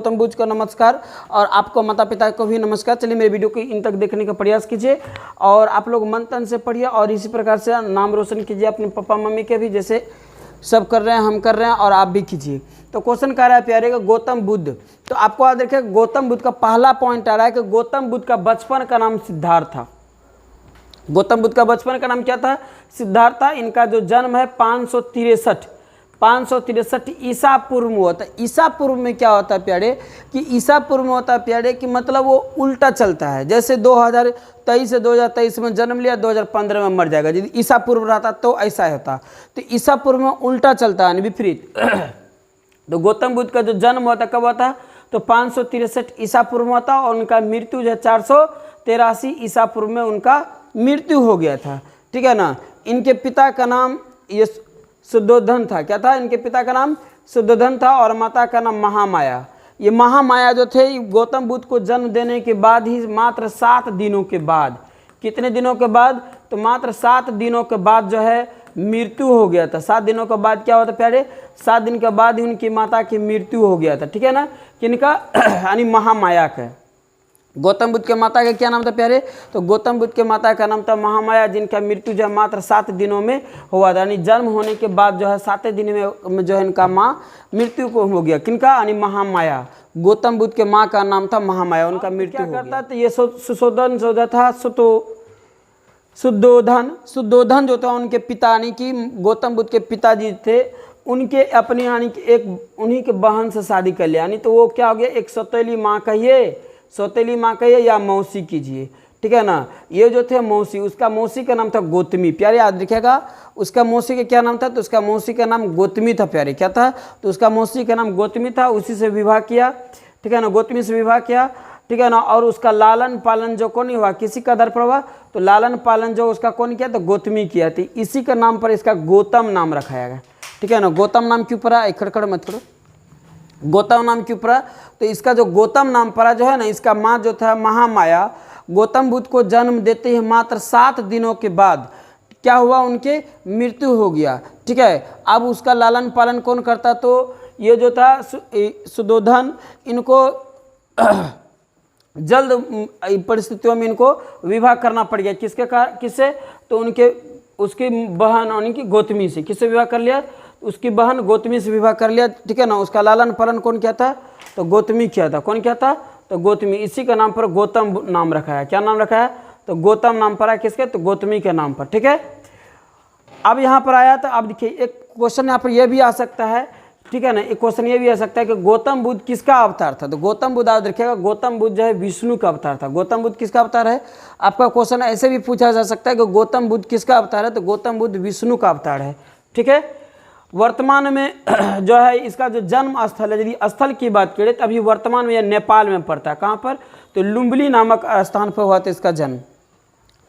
गौतम बुद्ध को नमस्कार और आपको माता पिता को भी नमस्कार। चलिए मेरे वीडियो को इन तक देखने का प्रयास कीजिए और आप लोग मन तन से पढ़िए और इसी प्रकार से नाम रोशन कीजिए अपने पापा मम्मी के भी, जैसे सब कर रहे हैं हम कर रहे हैं और आप भी कीजिए। तो क्वेश्चन कह रहा है प्यारे का गौतम बुद्ध, तो आपको याद रखिए गौतम बुद्ध का पहला पॉइंट आ रहा है कि गौतम बुद्ध का बचपन का नाम सिद्धार्थ था। गौतम बुद्ध का बचपन का नाम क्या था? सिद्धार्थ था। इनका जो जन्म है 563 ईसा पूर्व में हुआ था। ईसा पूर्व में क्या होता है प्यारे कि ईसा पूर्व में होता है प्यारे कि मतलब वो उल्टा चलता है। जैसे 2023 से 2023 में जन्म लिया, 2015 में मर जाएगा। यदि ईसा पूर्व रहता तो ऐसा होता। तो ईसा पूर्व में उल्टा चलता है, विपरीत। तो गौतम बुद्ध का जो जन्म हुआ था कब हुआ था? तो 563 ईसा पूर्व में हुआ था और उनका मृत्यु जो है 483 ईसा पूर्व में उनका मृत्यु हो गया था। ठीक है ना। इनके पिता का नाम ये शुद्धोधन था। क्या था? इनके पिता का नाम शुद्धोधन था और माता का नाम महामाया। ये महामाया जो थे गौतम बुद्ध को जन्म देने के बाद ही मात्र 7 दिनों के बाद, कितने दिनों के बाद? तो मात्र 7 दिनों के बाद जो है मृत्यु हो गया था। 7 दिनों के बाद क्या होता प्यारे? 7 दिन के बाद ही उनकी माता की मृत्यु हो गया था। ठीक है ना। किनका? यानी महामाया का। गौतम बुद्ध के माता का क्या नाम था प्यारे? तो गौतम बुद्ध के माता का नाम था महामाया, जिनका मृत्यु जो है मात्र 7 दिनों में हुआ था। यानी जन्म होने के बाद जो है 7 दिन में जो है इनका माँ मृत्यु को हो गया। किनका? यानी महामाया। गौतम बुद्ध के माँ का नाम था महामाया, उनका मृत्यु क्या करता? तो ये सुशोधन जो था शुद्धोधन जो था उनके पिता, यानी कि गौतम बुद्ध के पिताजी थे, उनके अपने यानी कि एक उन्हीं के बहन से शादी कर लिया। यानी तो वो क्या हो गया? एक सौतेली माँ कहिए या मौसी कीजिए। ठीक है ना। ये जो थे मौसी, उसका मौसी का नाम था गौतमी। प्यारे याद रखिएगा, उसका मौसी का क्या नाम था? तो उसका मौसी का नाम गौतमी था प्यारे। क्या था? तो उसका मौसी का नाम गौतमी था। उसी से विवाह किया। ठीक है ना। गौतमी से विवाह किया। ठीक है ना। और उसका लालन पालन जो कौन हुआ? किसी का आधार पर हुआ? तो लालन पालन जो उसका कौन किया? तो गौतमी किया थी। इसी का नाम पर इसका गौतम नाम रखाया गया। ठीक है ना। गौतम नाम क्यों पड़ा? खड़खड़ मत करो। गौतम नाम क्यों पड़ा? तो इसका जो गौतम नाम पड़ा जो है ना, इसका माँ जो था महामाया, गौतम बुद्ध को जन्म देते ही मात्र 7 दिनों के बाद क्या हुआ? उनके मृत्यु हो गया। ठीक है। अब उसका लालन पालन कौन करता? तो ये जो था शुद्धोधन, इनको जल्द परिस्थितियों में इनको विवाह करना पड़ गया। किससे? तो उसकी बहन यानी कि गौतमी से। किससे विवाह कर लिया? उसकी बहन गौतमी से विवाह कर लिया। ठीक है ना। उसका लालन पालन कौन किया था? तो गौतमी किया था। कौन किया था? तो गौतमी। इसी का नाम पर गौतम नाम रखा है। क्या नाम रखा है? तो गौतम नाम पर है। किसके? तो गौतमी के नाम पर। ठीक है। अब यहाँ पर आया तो अब देखिए एक क्वेश्चन यहाँ पर यह भी आ सकता है। ठीक है ना। एक क्वेश्चन ये भी आ सकता है कि गौतम बुद्ध किसका अवतार था? तो गौतम बुद्ध याद रखिएगा, गौतम बुद्ध जो है विष्णु का अवतार था। गौतम बुद्ध किसका अवतार है? आपका क्वेश्चन ऐसे भी पूछा जा सकता है कि गौतम बुद्ध किसका अवतार है? तो गौतम बुद्ध विष्णु का अवतार है। ठीक है। वर्तमान में जो है इसका जो जन्म स्थल है, यदि स्थल की बात करें तो अभी वर्तमान में यह नेपाल में पड़ता है। कहाँ पर? तो लुम्बिनी नामक स्थान पर हुआ था इसका जन्म।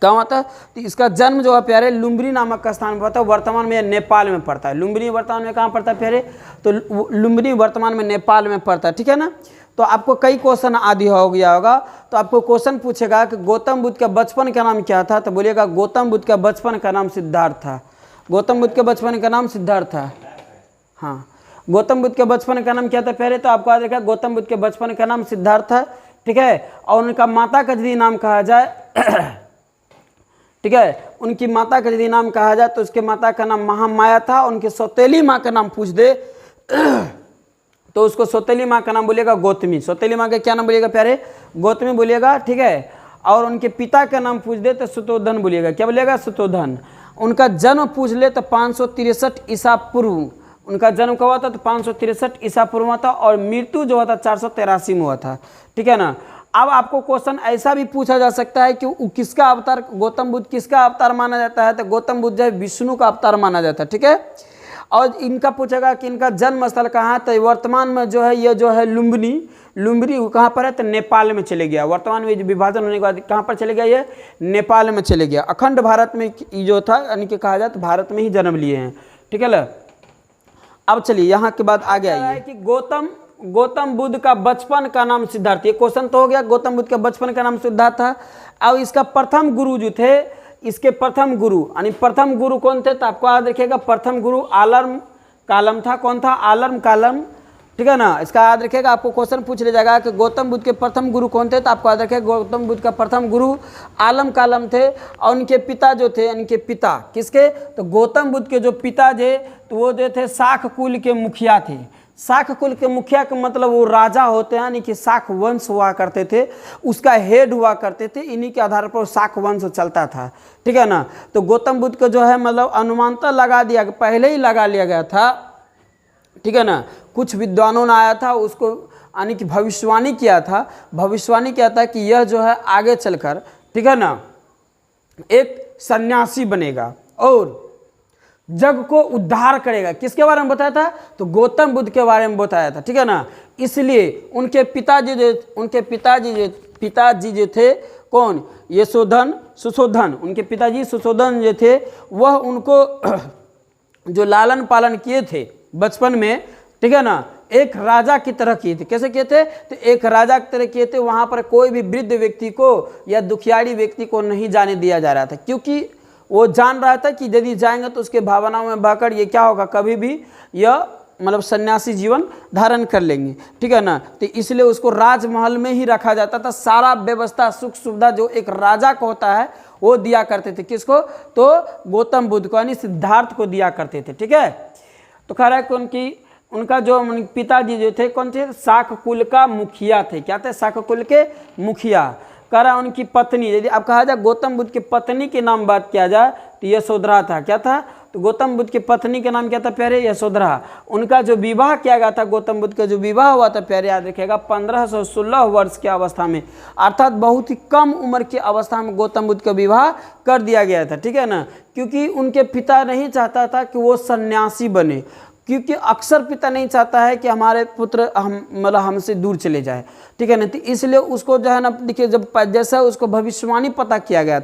कहाँ होता है? तो इसका जन्म जो है प्यारे लुम्बिनी नामक स्थान पर होता है। वर्तमान में यह नेपाल में पड़ता है। लुम्बिनी वर्तमान में कहाँ पड़ता है प्यारे? तो लुम्बिनी वर्तमान में नेपाल में पड़ता है। ठीक है ना। तो आपको कई क्वेश्चन आदि हो गया होगा। तो आपको क्वेश्चन पूछेगा कि गौतम बुद्ध का बचपन का नाम क्या था? तो बोलिएगा गौतम बुद्ध का बचपन का नाम सिद्धार्थ था। गौतम बुद्ध के बचपन का नाम सिद्धार्थ था। हाँ, गौतम बुद्ध के बचपन का नाम क्या था प्यारे? तो आपको याद रखा गौतम बुद्ध के बचपन का नाम सिद्धार्थ था। ठीक है। और उनका माता का यदि नाम कहा जाए ठीक है, उनकी माता का यदि नाम कहा जाए तो उसके माता का नाम महामाया था। उनकी सौतेली माँ का नाम पूछ दे तो उसको सौतेली माँ का नाम बोलिएगा गौतमी। सौतेली माँ का क्या नाम बोलिएगा प्यारे? गौतमी बोलिएगा। ठीक है। और उनके पिता का नाम पूछ दे तो शुद्धोधन बोलिएगा। क्या बोलिएगा? शुद्धोधन। उनका जन्म पूछ ले तो 563 ईसा पूर्व उनका जन्म कब हुआ था? तो 563 ईसा पूर्व हुआ था और मृत्यु जो हुआ था 483 में हुआ था। ठीक है ना। अब आपको क्वेश्चन ऐसा भी पूछा जा सकता है कि किसका अवतार, गौतम बुद्ध किसका अवतार माना जाता है? तो गौतम बुद्ध जो है विष्णु का अवतार माना जाता है। ठीक है। और इनका पूछेगा कि इनका जन्म स्थल कहाँ है? तो वर्तमान में जो है ये जो है लुम्बिनी कहाँ पर है? तो नेपाल में चले गया। वर्तमान में विभाजन होने के बाद कहाँ पर चले गया? ये नेपाल में चले गया। अखंड भारत में जो था यानी कि कहा जाए तो भारत में ही जन्म लिए हैं। ठीक है ना। अब चलिए यहाँ के बाद आगे आइए कि गौतम बुद्ध का बचपन का नाम सिद्धार्थ। ये क्वेश्चन तो हो गया। गौतम बुद्ध का बचपन का नाम सिद्धार्थ था। अब इसका प्रथम गुरु जो थे, इसके प्रथम गुरु यानी प्रथम गुरु कौन थे? तो आपको याद रखिएगा प्रथम गुरु आलर्म कालम था। कौन था? आलर्म कालम। ठीक है ना। इसका याद रखिएगा, आपको क्वेश्चन पूछ ले जाएगा कि गौतम बुद्ध के प्रथम गुरु कौन थे, तो आपको याद रखिएगा गौतम बुद्ध का प्रथम गुरु आलम कालम थे, और उनके पिता जो थे, उनके पिता किसके, तो गौतम बुद्ध के जो पिता थे तो वो जो थे शाक कुल के मुखिया थे। शाक कुल के मुखिया का मतलब वो राजा होते हैं, यानी कि शाक वंश हुआ करते थे, उसका हेड हुआ करते थे, इन्हीं के आधार पर शाक वंश चलता था, ठीक है ना। तो गौतम बुद्ध का जो है मतलब अनुमानता लगा दिया, पहले ही लगा लिया गया था, ठीक है ना। कुछ विद्वानों ने आया था, उसको यानी कि भविष्यवाणी किया था कि यह जो है आगे चलकर, ठीक है ना, एक सन्यासी बनेगा और जग को उद्धार करेगा। किसके बारे में बताया था, तो गौतम बुद्ध के बारे में बताया था, ठीक है ना। इसलिए उनके पिताजी जो थे कौन, सुशोधन, उनके पिताजी सुशोधन जो थे, वह उनको जो लालन पालन किए थे बचपन में, ठीक है ना, एक राजा की तरह किए थे। कैसे किए थे, तो एक राजा की तरह किए थे। वहाँ पर कोई भी वृद्ध व्यक्ति को या दुखियारी व्यक्ति को नहीं जाने दिया जा रहा था, क्योंकि वो जान रहा था कि यदि जाएंगे तो उसके भावनाओं में बहकर ये क्या होगा, कभी भी यह मतलब सन्यासी जीवन धारण कर लेंगे, ठीक है ना। तो इसलिए उसको राजमहल में ही रखा जाता था। सारा व्यवस्था सुख सुविधा जो एक राजा को होता है वो दिया करते थे। किसको, तो गौतम बुद्ध को, यानी सिद्धार्थ को दिया करते थे, ठीक है। तो कह रहा है कि उनका जो पिताजी जो थे कौन थे, शाक कुल का मुखिया थे। क्या थे, शाक कुल के मुखिया। कह रहा उनकी पत्नी, यदि आप कहा जाए गौतम बुद्ध की पत्नी के नाम बात किया जाए तो यशोधरा था। क्या था, तो गौतम बुद्ध की पत्नी का नाम क्या था प्यारे, यशोधरा। उनका जो विवाह किया गया था, गौतम बुद्ध का जो विवाह हुआ था प्यारे, याद रखिएगा 1516 वर्ष की अवस्था में, अर्थात बहुत ही कम उम्र की अवस्था में गौतम बुद्ध का विवाह कर दिया गया था, ठीक है ना। क्योंकि उनके पिता नहीं चाहता था कि वो सन्यासी बने, क्योंकि अक्सर पिता नहीं चाहता है कि हमारे पुत्र मतलब हमसे दूर चले जाए, ठीक है ना। तो इसलिए उसको जो है ना, देखिए जब जैसा उसको भविष्यवाणी पता किया गया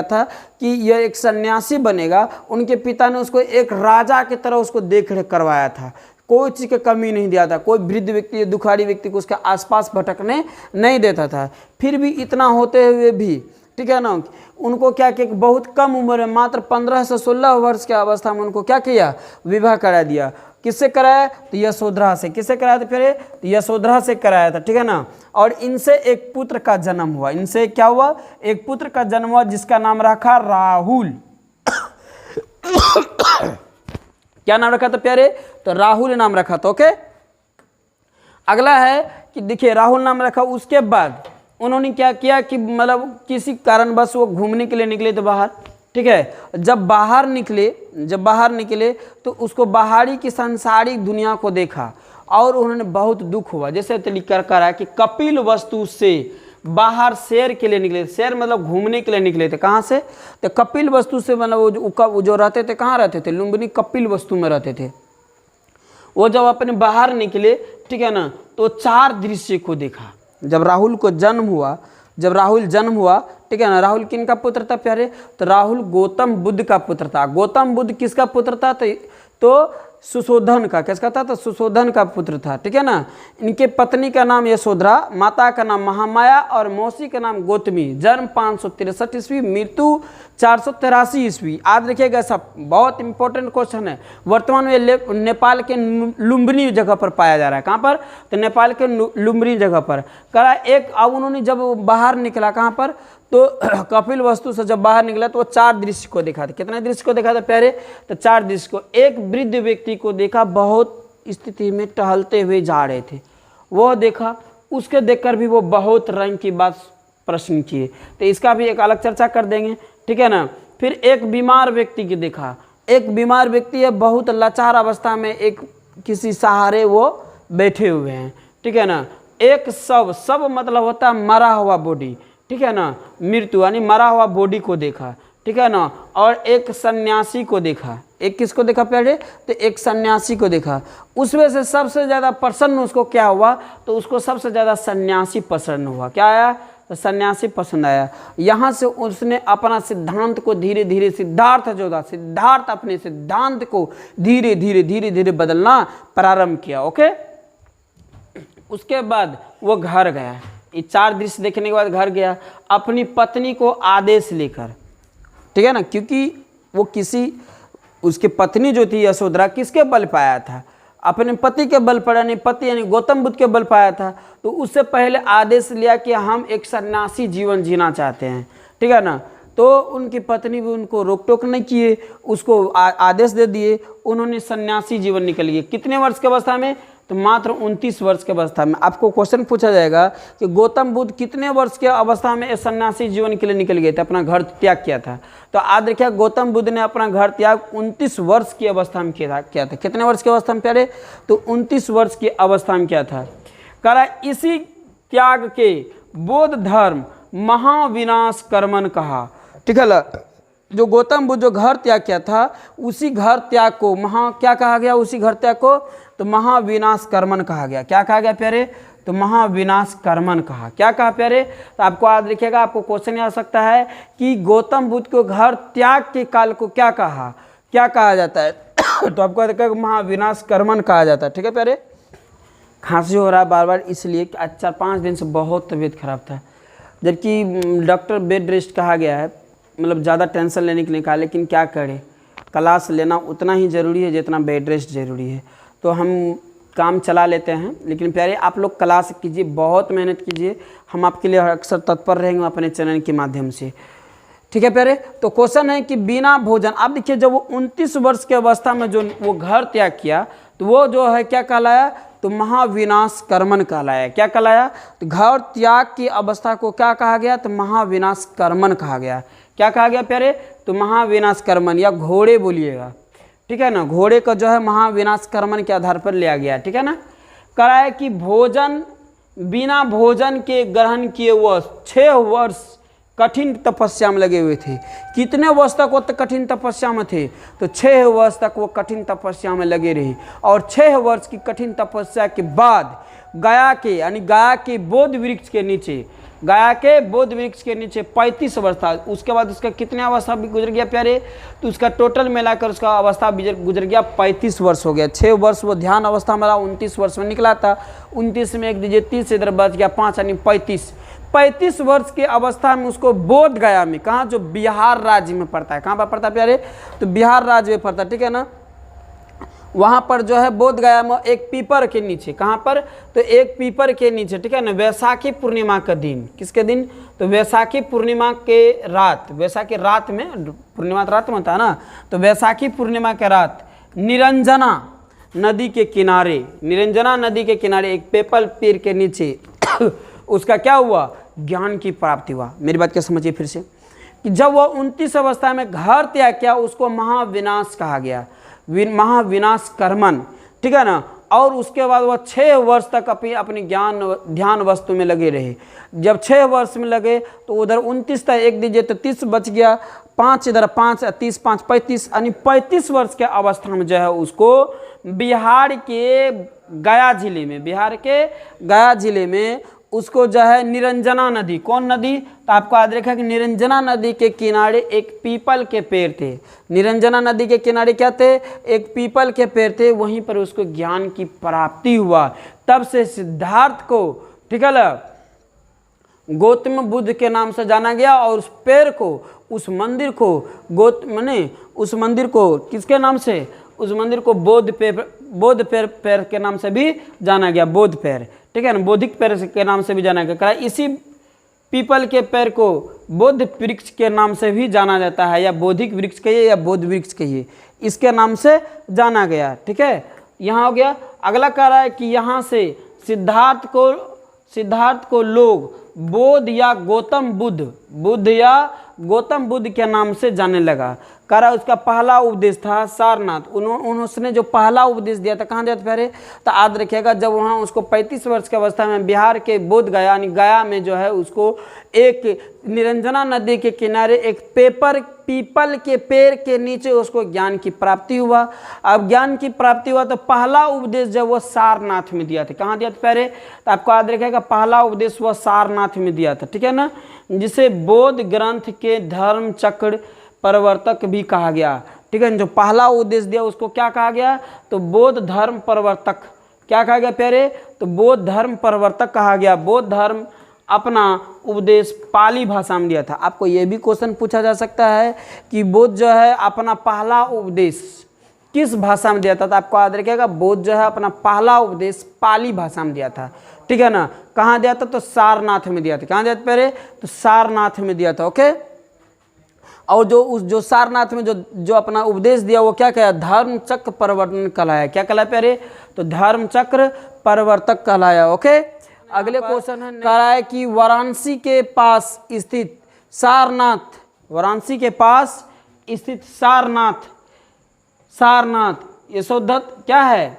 था, कि यह एक सन्यासी बनेगा, उनके पिता ने उसको एक राजा की तरह उसको देख रेख करवाया था। कोई चीज़ की कमी नहीं दिया था, कोई वृद्ध व्यक्ति दुखारी व्यक्ति को उसके आसपास भटकने नहीं देता था। फिर भी इतना होते हुए भी, ठीक है ना, उनको क्या किया, बहुत कम उम्र में मात्र 15 से 16 वर्ष की अवस्था में उनको क्या किया, विवाह करा दिया। किससे कराया, तो यशोधरा से। किससे कराया था फिर, तो यशोधरा से कराया था, ठीक है ना। और इनसे एक पुत्र का जन्म हुआ। इनसे क्या हुआ, एक पुत्र का जन्म हुआ, जिसका नाम रखा राहुल। क्या नाम रखा था प्यारे, तो राहुल नाम रखा था। ओके, अगला है कि देखिए राहुल नाम रखा। उसके बाद उन्होंने क्या किया कि मतलब किसी कारणवश वो घूमने के लिए निकले थे बाहर, ठीक है। जब बाहर निकले तो उसको बाहरी की सांसारिक दुनिया को देखा और उन्होंने बहुत दुख हुआ। जैसे लिख कर है कि कपिल वस्तु से बाहर सैर के लिए निकले। सैर मतलब घूमने के लिए निकले थे। कहाँ से, तो कपिल वस्तु से, मतलब वो जो रहते थे, कहाँ रहते थे, लुम्बिनी कपिल वस्तु में रहते थे। वो जब अपने बाहर निकले, ठीक है ना, तो 4 दृश्य को देखा। जब राहुल जन्म हुआ, ठीक है ना। राहुल किन का पुत्र था प्यारे, तो राहुल गौतम बुद्ध का पुत्र था। गौतम बुद्ध किसका पुत्र था, तो सुशोधन का। किसका था, तो सुशोधन का पुत्र था, ठीक है ना। इनके पत्नी का नाम यशोधरा, माता का नाम महामाया और मौसी का नाम गौतमी। जन्म 563 ईस्वी, मृत्यु 483 ईस्वी। याद रखिएगा, सब बहुत इंपॉर्टेंट क्वेश्चन है। वर्तमान में नेपाल के लुम्बिनी जगह पर पाया जा रहा है। कहाँ पर, तो नेपाल के लुम्बिनी जगह पर। करा एक, अब उन्होंने जब बाहर निकला, कहाँ पर, तो कपिल वस्तु से जब बाहर निकला तो वो 4 दृश्य को देखा था। कितने दृश्य को देखा था प्यारे, तो 4 दृश्य को। एक वृद्ध व्यक्ति को देखा, बहुत स्थिति में टहलते हुए जा रहे थे, वो देखा। उसके देखकर भी वो बहुत रंग की बात प्रश्न किए, तो इसका भी एक अलग चर्चा कर देंगे, ठीक है ना। फिर एक बीमार व्यक्ति की देखा। एक बीमार व्यक्ति है, बहुत लाचार अवस्था में, एक किसी सहारे वो बैठे हुए हैं, ठीक है ना। एक सब मतलब होता है मरा हुआ बॉडी, ठीक है ना, मृत्यु यानी मरा हुआ बॉडी को देखा, ठीक है ना। और एक सन्यासी को देखा। एक किसको देखा पहले, तो एक सन्यासी को देखा। उसमें से सबसे ज़्यादा प्रसन्न उसको क्या हुआ, तो उसको सबसे ज़्यादा सन्यासी पसंद हुआ। क्या आया, तो सन्यासी पसंद आया। यहाँ से उसने अपना सिद्धांत को धीरे धीरे, सिद्धार्थ अपने सिद्धांत को धीरे धीरे बदलना प्रारंभ किया। ओके, उसके बाद वो घर गया। ये 4 दृश्य देखने के बाद घर गया, अपनी पत्नी को आदेश लेकर, ठीक है ना। क्योंकि वो उसकी पत्नी जो थी यशोधरा, किसके बल पाया था, अपने पति के बल पर, यानी पति यानी गौतम बुद्ध के बल पाया था, तो उससे पहले आदेश लिया कि हम एक सन्यासी जीवन जीना चाहते हैं, ठीक है ना। तो उनकी पत्नी भी उनको रोक टोक नहीं किए, उसको आदेश दे दिए, उन्होंने सन्यासी जीवन निकल गए। कितने वर्ष की अवस्था में? तो मात्र 29 वर्ष की अवस्था में। आपको क्वेश्चन पूछा जाएगा कि गौतम बुद्ध कितने वर्ष के अवस्था में सन्यासी जीवन के लिए निकल गए थे, अपना घर त्याग किया था? तो आज देखिए गौतम बुद्ध ने अपना घर त्याग 29 वर्ष की अवस्था में किया था। कितने वर्ष की अवस्था में प्यारे? तो 29 वर्ष की अवस्था में किया था। करा इसी त्याग के बौद्ध धर्म महाविनाश कर्मन कहा, ठीक है। जो गौतम बुद्ध जो घर त्याग किया था, उसी घर त्याग को क्या कहा गया? उसी घर त्याग को तो महाविनाश कर्मन कहा गया। क्या कहा गया प्यारे? तो महाविनाश कर्मन कहा। क्या कहा प्यारे? तो आपको याद रखिएगा, आपको क्वेश्चन आ सकता है कि गौतम बुद्ध को घर त्याग के काल को क्या कहा जाता है? तो आपको देखा महाविनाश कर्मन कहा जाता है, ठीक है प्यारे। खांसी हो रहा है बार बार, इसलिए 4-5 दिन से बहुत तबीयत खराब था, जबकि डॉक्टर बेड रेस्ट कहा गया है, मतलब ज़्यादा टेंशन लेने के लिए कहा, लेकिन क्या करें, क्लास लेना उतना ही ज़रूरी है जितना बेड रेस्ट ज़रूरी है। तो हम काम चला लेते हैं, लेकिन प्यारे आप लोग क्लास कीजिए, बहुत मेहनत कीजिए, हम आपके लिए अक्सर तत्पर रहेंगे अपने चैनल के माध्यम से, ठीक है प्यारे। तो क्वेश्चन है कि बिना भोजन, आप देखिए जब वो 29 वर्ष की अवस्था में जो वो घर त्याग किया, तो वो जो है क्या कहलाया? तो महाविनाश कर्मन कहलाया। क्या कहलाया? तो घर त्याग की अवस्था को क्या कहा गया? तो महाविनाश कर्मन कहा गया। क्या कहा गया प्यारे? तो महाविनाश कर्मन, या घोड़े बोलिएगा, ठीक है ना। घोड़े का जो है महाविनाश कर्मन के आधार पर लिया गया, ठीक है ना। कराया कि भोजन, बिना भोजन के ग्रहण किए वह 6 वर्ष कठिन तपस्या में लगे हुए थे। कितने वर्ष तक वो कठिन तपस्या में थे? तो 6 वर्ष तक वो कठिन तपस्या में लगे रहे, और 6 वर्ष की कठिन तपस्या के बाद गया के, यानी गया के बोध वृक्ष के नीचे, गया के बोध वृक्ष के नीचे 35 वर्ष था। उसके बाद उसका कितने अवस्था भी गुजर गया प्यारे? तो उसका टोटल मिलाकर उसका अवस्था गुजर गया 35 वर्ष हो गया। 6 वर्ष वो ध्यान अवस्था में रहा, 29 वर्ष में निकला था। 29 में एक दीजिए 30 इधर बच गया 5, यानी 35 वर्ष की अवस्था में उसको बोध गया में, कहाँ, जो बिहार राज्य में पड़ता है, कहाँ पर पड़ता है प्यारे? तो बिहार राज्य में पड़ता है, ठीक है ना। वहाँ पर जो है बोध गया में एक पीपर के नीचे, कहाँ पर? तो एक पीपर के नीचे, ठीक है ना। वैशाखी पूर्णिमा का दिन, किसके दिन? तो वैशाखी पूर्णिमा के रात, वैशाखी रात में, पूर्णिमा रात में होता है ना, तो वैशाखी पूर्णिमा के रात निरंजना नदी के किनारे, निरंजना नदी के किनारे एक पीपल पेड़ के नीचे उसका क्या हुआ? ज्ञान की प्राप्ति हुआ। मेरी बात क्या समझिए फिर से, कि जब वह 29 अवस्था में घर त्याग किया, उसको महाविनाश कहा गया, महाविनाश कर्मन, ठीक है ना। और उसके बाद वह 6 वर्ष तक अपनी ज्ञान ध्यान वस्तु में लगे रहे। जब 6 वर्ष में लगे तो उधर 29 था, एक दीजिए तो 30 बच गया, 5 इधर 5, 30 5 35, यानी 35 वर्ष के अवस्था में जो है उसको बिहार के गया जिले में, बिहार के गया जिले में उसको जो है निरंजना नदी, कौन नदी? तो आपको याद रखा कि निरंजना नदी के किनारे एक पीपल के पेड़ थे। निरंजना नदी के किनारे क्या थे? एक पीपल के पेड़ थे, वहीं पर उसको ज्ञान की प्राप्ति हुआ। तब से सिद्धार्थ को, ठीक है ना, गौतम बुद्ध के नाम से जाना गया, और उस पेड़ को, उस मंदिर को उस मंदिर को किसके नाम से? उस मंदिर को बौद्ध पेड़ के नाम से भी जाना गया, बौद्ध पेड़, ठीक है ना, बौद्धिक पेड़ के नाम से भी जाना गया। इसी पीपल के पेड़ को बौद्ध वृक्ष के नाम से भी जाना जाता है, या बौद्धिक वृक्ष कहिए या बौद्ध वृक्ष कहिए, इसके नाम से जाना गया, ठीक है। यहाँ हो गया। अगला कह रहा है कि यहाँ से सिद्धार्थ को लोग बोध या गौतम बुद्ध के नाम से जाने लगा। कह रहा उसका पहला उपदेश था सारनाथ। उन्होंने जो पहला उपदेश दिया था, कहाँ दिया था प्यारे? तो याद रखिएगा, जब वहाँ उसको 35 वर्ष की अवस्था में बिहार के बोध गया, यानी गया में जो है उसको एक निरंजना नदी के किनारे एक पीपल के पेड़ के नीचे उसको ज्ञान की प्राप्ति हुआ। अब ज्ञान की प्राप्ति हुआ तो पहला उपदेश जब वो सारनाथ में दिया था, कहाँ दिया था प्यारे? तो आपको याद रखिएगा पहला उपदेश वह सारनाथ में दिया था, ठीक है ना, जिसे बौद्ध ग्रंथ के धर्म चक्र प्रवर्तक भी कहा गया, ठीक है। जो पहला उपदेश दिया उसको क्या कहा गया? तो बौद्ध धर्म प्रवर्तक। क्या कहा गया प्यारे? तो बौद्ध धर्म प्रवर्तक कहा गया। बौद्ध धर्म अपना उपदेश पाली भाषा में दिया था। आपको ये भी क्वेश्चन पूछा जा सकता है कि बुद्ध जो है अपना पहला उपदेश किस भाषा में दिया था? तो आपको याद रखिएगा बुद्ध जो है अपना पहला उपदेश पाली भाषा में दिया था, ठीक है ना। कहाँ दिया था? तो सारनाथ में दिया था। कहाँ दिया था पहले? तो सारनाथ में दिया था, ओके। और जो सारनाथ में जो अपना उपदेश दिया वो क्या कहा? धर्म चक्र परिवर्तन कहलाया। क्या कहलाया प्यारे? तो धर्म चक्र परिवर्तक कहलाया, ओके। अगले क्वेश्चन है कह रहा है कि वाराणसी के पास स्थित सारनाथ, वाराणसी के पास स्थित सारनाथ यशोधत क्या है?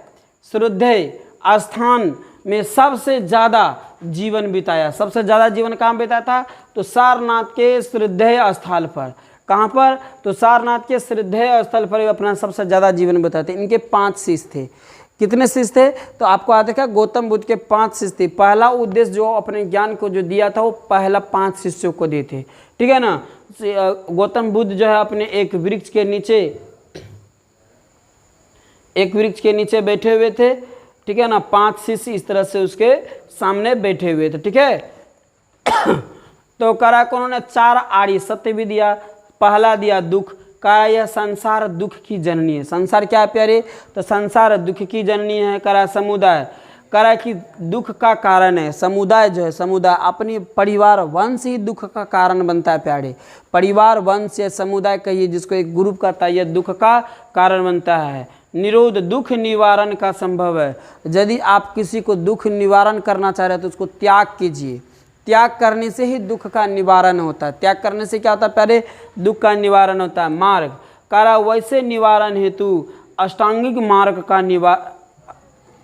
श्रद्धेय स्थान में सबसे ज्यादा जीवन बिताया। सबसे ज्यादा जीवन कहाँ बिताया था? तो सारनाथ के श्रद्धेय स्थल पर। कहाँ पर? तो सारनाथ के श्रद्धेय स्थल पर अपना सबसे ज्यादा जीवन बिताते। इनके 5 शिष्य थे। कितने शिष्य थे? तो आपको याद है गौतम बुद्ध के 5 शिष्य थे। पहला उद्देश्य जो अपने ज्ञान को जो दिया था वो पहला 5 शिष्यों को दिए थे, ठीक है ना। गौतम बुद्ध जो है अपने एक वृक्ष के नीचे बैठे हुए थे, ठीक है ना। 5 शिष्य इस तरह से उसके सामने बैठे हुए थे, ठीक है। तो करा को उन्होंने 4 आर्य सत्य भी दिया। पहला दिया दुख, करा यह संसार दुख की जननी है। संसार क्या है प्यारे? तो संसार दुख की जननी है। करा समुदाय, करा कि दुख का कारण है। समुदाय जो है, समुदाय अपनी परिवार वंश ही दुख का कारण बनता है प्यारे। परिवार वंश या समुदाय कहिए जिसको एक ग्रुप कहता है, यह दुख का कारण बनता है। निरोध दुख निवारण का संभव है। यदि आप किसी को दुख निवारण करना चाह रहे हैं तो उसको त्याग कीजिए। त्याग करने से ही दुख का निवारण होता है। त्याग करने से क्या होता है प्यारे? दुख का निवारण होता है। मार्ग, करा वैसे निवारण हेतु अष्टांगिक मार्ग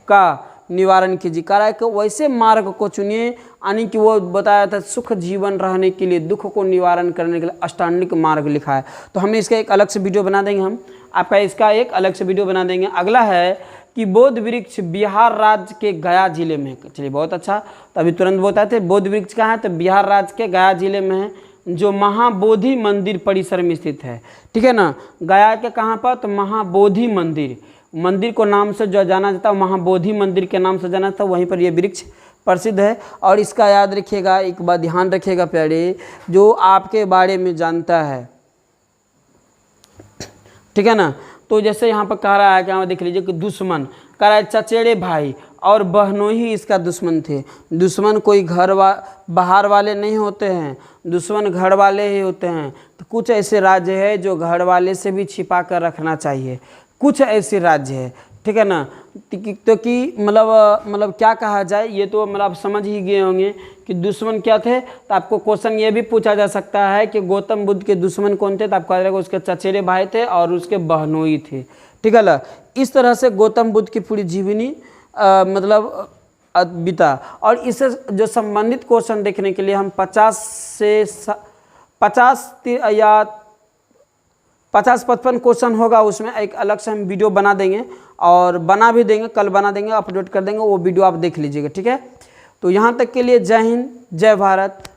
का निवारण कीजिए। करा कि वैसे मार्ग को चुनिए, यानी कि वो बताया था सुख जीवन रहने के लिए, दुख को निवारण करने के लिए अष्टांगिक मार्ग लिखा है। तो हमने इसका एक अलग से वीडियो बना देंगे, हम आपका इसका एक अलग से वीडियो बना देंगे। अगला है कि बोध वृक्ष बिहार राज्य के गया जिले में। चलिए बहुत अच्छा, तो अभी तुरंत बताते हैं बोध वृक्ष कहाँ है? तो बिहार राज्य के गया जिले में है, जो महाबोधि मंदिर परिसर में स्थित है, ठीक है ना। गया के कहाँ पर? तो महाबोधि मंदिर को नाम से जो जाना जाता है, महाबोधि मंदिर के नाम से जाना जाता है, वहीं पर यह वृक्ष प्रसिद्ध है। और इसका याद रखिएगा, एक बात ध्यान रखिएगा प्यारे, जो आपके बारे में जानता है, ठीक है ना। तो जैसे यहाँ पर कह रहा है कि यहाँ देख लीजिए कि दुश्मन, कह रहा है चचेरे भाई और बहनों ही इसका दुश्मन थे। दुश्मन कोई बाहर वाले नहीं होते हैं, दुश्मन घर वाले ही होते हैं। तो कुछ ऐसे राज्य है जो घर वाले से भी छिपा कर रखना चाहिए, कुछ ऐसे राज्य है, ठीक है ना। तो कि मतलब क्या कहा जाए, ये तो मतलब आप समझ ही गए होंगे कि दुश्मन क्या थे। तो आपको क्वेश्चन ये भी पूछा जा सकता है कि गौतम बुद्ध के दुश्मन कौन थे? तो आपको याद रहेगा उसके चचेरे भाई थे और उसके बहनोई थे, ठीक है ना। इस तरह से गौतम बुद्ध की पूरी जीवनी बीता। और इससे जो संबंधित क्वेश्चन देखने के लिए हम 50-55 क्वेश्चन होगा, उसमें एक अलग से हम वीडियो बना देंगे और बना भी देंगे, कल बना देंगे, अपलोड कर देंगे, वो वीडियो आप देख लीजिएगा, ठीक है। तो यहाँ तक के लिए जय हिंद, जय भारत।